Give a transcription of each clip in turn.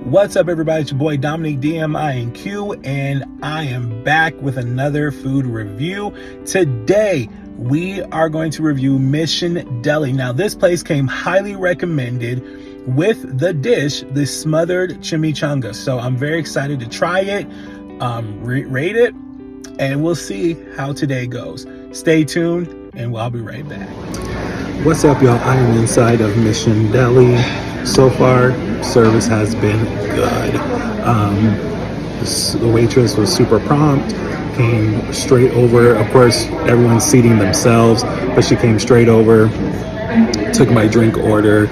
What's up, everybody? It's your boy Dominic DMINQ, and I am back with another food review. Today, we are going to review Mission Deli. Now, this place came highly recommended with the dish, the smothered chimichanga. So I'm very excited to try it, rate it, and we'll see how today goes. Stay tuned, and I'll be right back. What's up, y'all? I am inside of Mission Deli. So far, service has been good. The waitress was super prompt, came straight over. Of course, everyone's seating themselves, but she came straight over, took my drink order,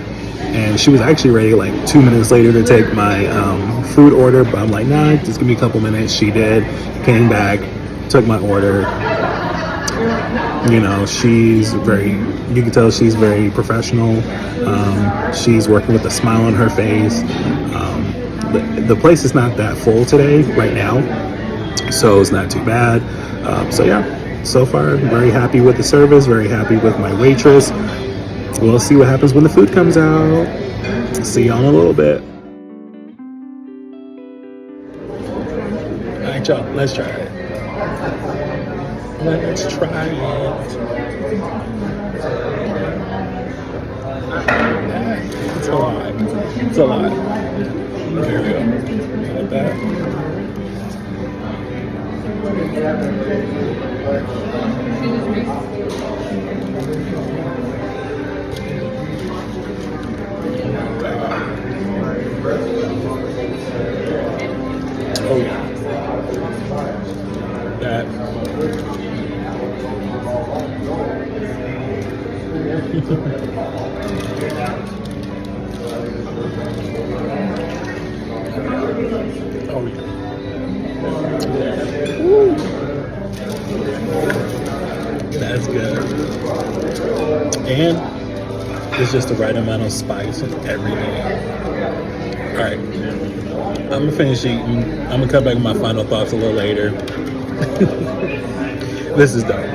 and she was actually ready like 2 minutes later to take my food order, but I'm like, nah, just give me a couple minutes. She did, came back, took my order. You know, you can tell she's very professional. She's working with a smile on her face. The place is not that full today, right now, so it's not too bad. So yeah, so far, very happy with the service, very happy with my waitress. We'll see what happens when the food comes out. See y'all in a little bit. All right, y'all, let's try it. Let's try it. It's a lot. It's a lot. There we go. Like that. Oh yeah. That. Oh yeah. Woo. That's good. And it's just the right amount of spice and everything. Alright. I'm gonna finish eating. I'm gonna come back with my final thoughts a little later. This is dope.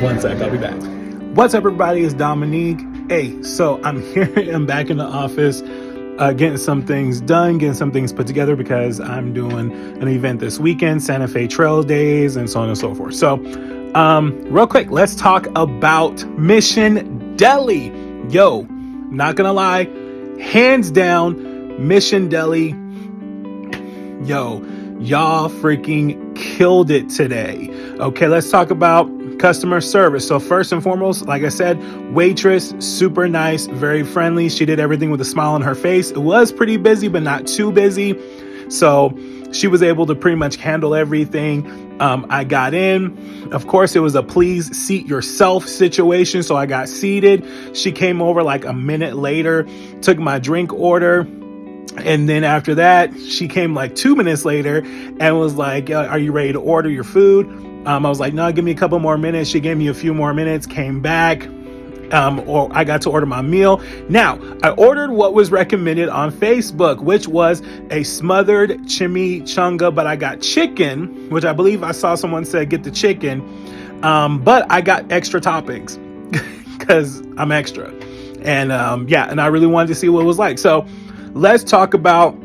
1 sec, I'll be back. What's up, everybody? It's Dominique. Hey, so I'm here. I'm back in the office, getting some things done, getting some things put together because I'm doing an event this weekend, Santa Fe Trail Days, and so on and so forth. So, real quick, let's talk about Mission Deli. Yo, not gonna lie, hands down, Mission Deli. Yo, y'all freaking killed it today. Okay, let's talk about customer service. So first and foremost, like I said, waitress, super nice, very friendly. She did everything with a smile on her face. It was pretty busy, but not too busy. So she was able to pretty much handle everything. I got in. Of course, it was a please seat yourself situation. So I got seated. She came over like a minute later, took my drink order. And then after that, she came like 2 minutes later and was like, are you ready to order your food? I was like, no, give me a couple more minutes. She gave me a few more minutes, came back, or I got to order my meal. Now, I ordered what was recommended on Facebook, which was a smothered chimichanga, but I got chicken, which I believe I saw someone say get the chicken, but I got extra toppings because I'm extra. And and I really wanted to see what it was like. So let's talk about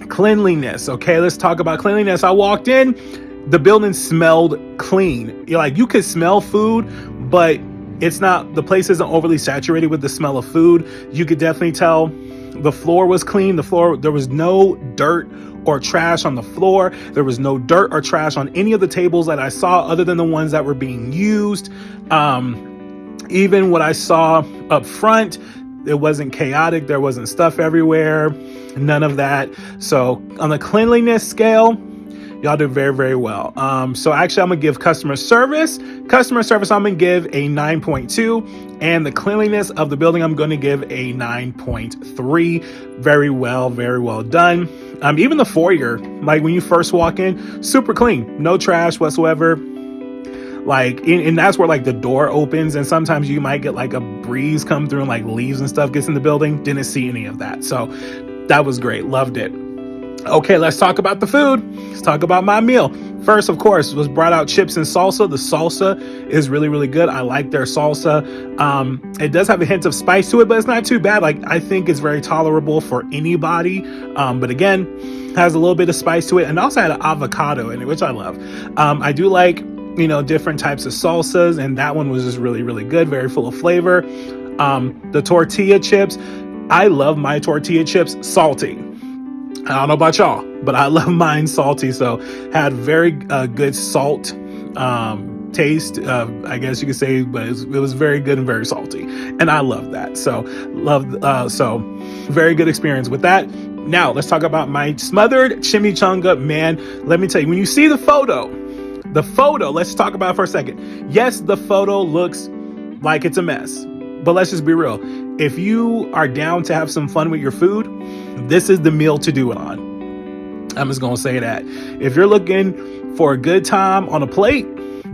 cleanliness, okay? Let's talk about cleanliness. I walked in, the building smelled clean. You could smell food, but it's not, the place isn't overly saturated with the smell of food. You could definitely tell the floor was clean. There was no dirt or trash on the floor. There was no dirt or trash on any of the tables that I saw other than the ones that were being used. Even what I saw up front, it wasn't chaotic. There wasn't stuff everywhere. None of that. So on the cleanliness scale, y'all did very, very well. So actually, I'm going to give customer service, I'm going to give a 9.2. And the cleanliness of the building, I'm going to give a 9.3. Very well done. Even the foyer, like when you first walk in, super clean. No trash whatsoever. And that's where like the door opens, and sometimes you might get like a breeze come through and like leaves and stuff gets in the building. Didn't see any of that. So that was great. Loved it. Okay, let's talk about the food. Let's talk about my meal. First, of course, was brought out chips and salsa. The salsa is really, really good. I like their salsa. It does have a hint of spice to it, but it's not too bad. Like, I think it's very tolerable for anybody. But again, has a little bit of spice to it, and also had an avocado in it, which I love. I do like, different types of salsas, and that one was just really, really good. Very full of flavor. The tortilla chips, I love my tortilla chips salty. I don't know about y'all, but I love mine salty. So had very good salt taste, I guess you could say, but it was very good and very salty, and I love that. So very good experience with that. Now let's talk about my smothered chimichanga. Man, let me tell you, when you see the photo, let's talk about it for a second. Yes, the photo looks like it's a mess, but let's just be real. If you are down to have some fun with your food, this is the meal to do it on. I'm just going to say that. If you're looking for a good time on a plate,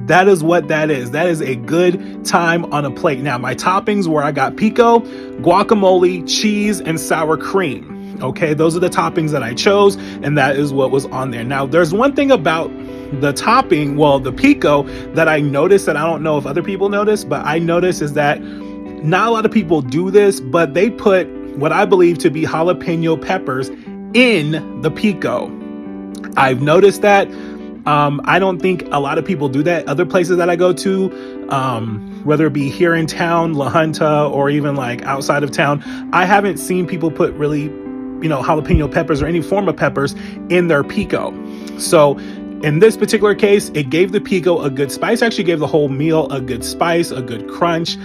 that is what that is. That is a good time on a plate. Now, my toppings were, I got pico, guacamole, cheese, and sour cream. Okay, those are the toppings that I chose, and that is what was on there. Now, there's one thing about the topping, the pico, that I noticed that I don't know if other people notice, but I noticed is that not a lot of people do this, but they put what I believe to be jalapeno peppers in the pico. I've noticed that. I don't think a lot of people do that. Other places that I go to, whether it be here in town, La Junta, or even like outside of town, I haven't seen people put really, jalapeno peppers or any form of peppers in their pico. So in this particular case, it gave the pico a good spice. Actually gave the whole meal a good spice, a good crunch,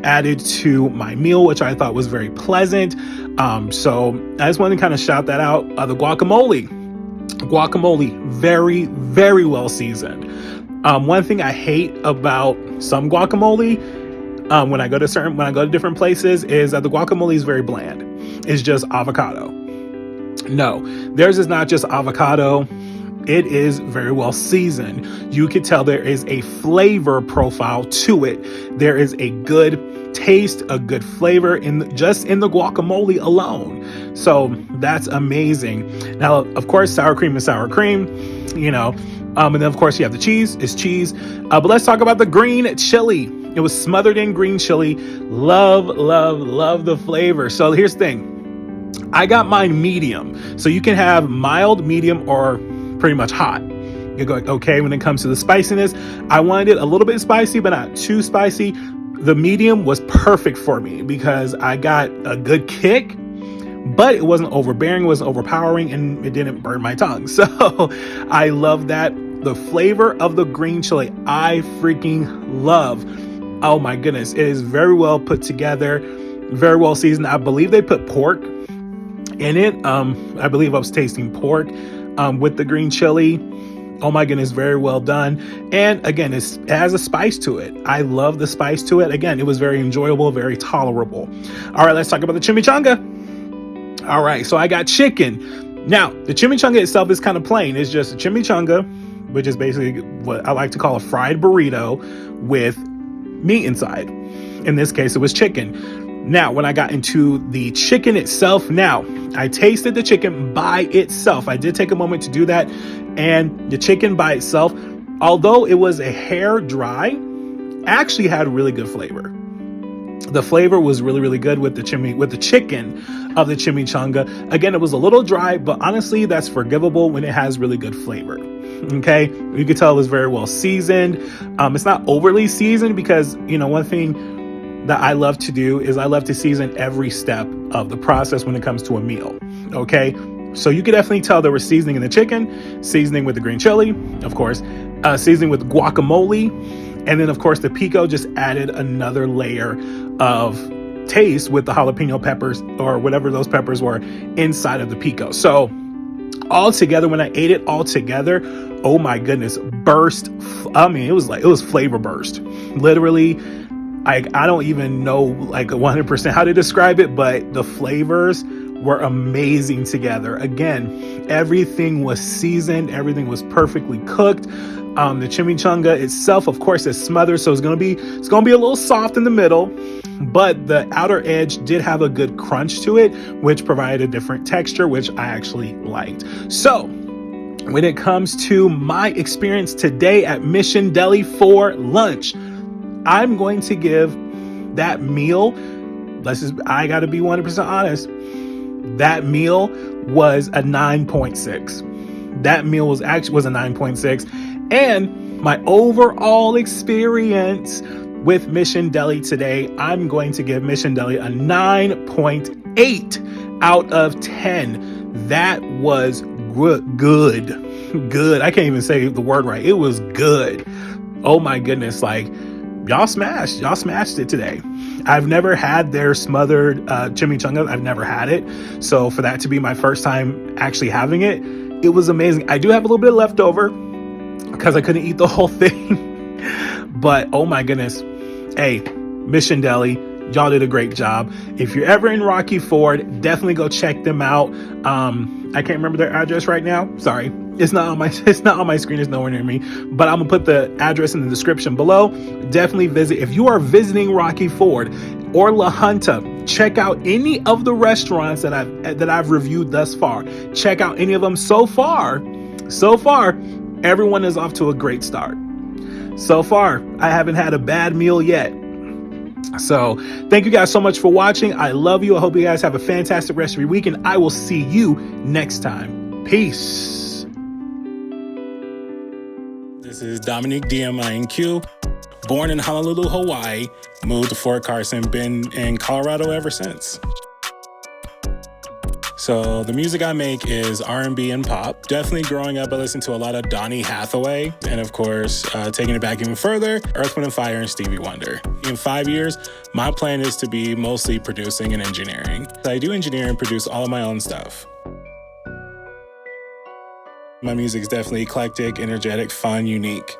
added to my meal, which I thought was very pleasant. So I just wanted to kind of shout that out. The guacamole, very, very well seasoned. One thing I hate about some guacamole, when I go to different places, is that the guacamole is very bland. It's just avocado. No, theirs is not just avocado. It is very well seasoned. You can tell there is a flavor profile to it. There is a good taste, a good flavor just in the guacamole alone. So that's amazing. Now, of course, sour cream is sour cream, and then of course you have the cheese. It's cheese. But let's talk about the green chili. It was smothered in green chili. Love, love, love the flavor. So here's the thing. I got mine medium. So you can have mild, medium, or pretty much hot. You go, okay, when it comes to the spiciness, I wanted it a little bit spicy, but not too spicy. The medium was perfect for me because I got a good kick, but it wasn't overbearing, it wasn't overpowering, and it didn't burn my tongue. So I love that. The flavor of the green chili, I freaking love. Oh my goodness. It is very well put together, very well seasoned. I believe they put pork in it. I believe I was tasting pork with the green chili. Oh my goodness, very well done. And again, it has a spice to it. I love the spice to it. Again, it was very enjoyable, very tolerable. All right, let's talk about the chimichanga. All right, so I got chicken. Now, the chimichanga itself is kind of plain. It's just a chimichanga, which is basically what I like to call a fried burrito with meat inside. In this case, it was chicken. Now, when I got into the chicken itself, I tasted the chicken by itself. I did take a moment to do that. And the chicken by itself, although it was a hair dry, actually had really good flavor. The flavor was really, really good with the chicken of the chimichanga. Again, it was a little dry, but honestly, that's forgivable when it has really good flavor. Okay, you could tell it was very well seasoned. It's not overly seasoned because, one thing that I love to do is I love to season every step of the process when it comes to a meal. Okay, so you could definitely tell there was seasoning in the chicken, seasoning with the green chili, of course, seasoning with guacamole, and then of course the pico just added another layer of taste with the jalapeno peppers or whatever those peppers were inside of the pico. So all together, when I ate it all together, oh my goodness, burst. I mean, it was flavor burst. Literally, I don't even know 100% how to describe it, but the flavors were amazing together. Again, everything was seasoned, everything was perfectly cooked. The chimichanga itself, of course, is smothered, so it's gonna be a little soft in the middle, but the outer edge did have a good crunch to it, which provided a different texture, which I actually liked. So when it comes to my experience today at Mission Deli for lunch, I'm going to give that meal, I gotta be 100% honest, that meal was a 9.6. That meal was a 9.6. And my overall experience with Mission Deli today, I'm going to give Mission Deli a 9.8 out of 10. That was good. I can't even say the word right. It was good. Oh my goodness. Like, y'all smashed it today. I've never had their smothered chimichanga. I've never had it. So for that to be my first time actually having it, it was amazing. I do have a little bit left over because I couldn't eat the whole thing. But oh my goodness. Hey, Mission Deli, y'all did a great job. If you're ever in Rocky Ford, definitely go check them out. I can't remember their address right now. Sorry. It's not on my screen. It's nowhere near me, but I'm gonna put the address in the description below. Definitely visit. If you are visiting Rocky Ford or La Junta, check out any of the restaurants that I've reviewed thus far. Check out any of them. So far, everyone is off to a great start. So far, I haven't had a bad meal yet. So thank you guys so much for watching. I love you. I hope you guys have a fantastic rest of your week, and I will see you next time. Peace. This is Dominique DMINQ, born in Honolulu, Hawaii, moved to Fort Carson, been in Colorado ever since. So the music I make is R&B and pop. Definitely growing up, I listened to a lot of Donny Hathaway. And of course, taking it back even further, Earth, Wind & Fire and Stevie Wonder. In 5 years, my plan is to be mostly producing and engineering. I do engineer and produce all of my own stuff. My music is definitely eclectic, energetic, fun, unique.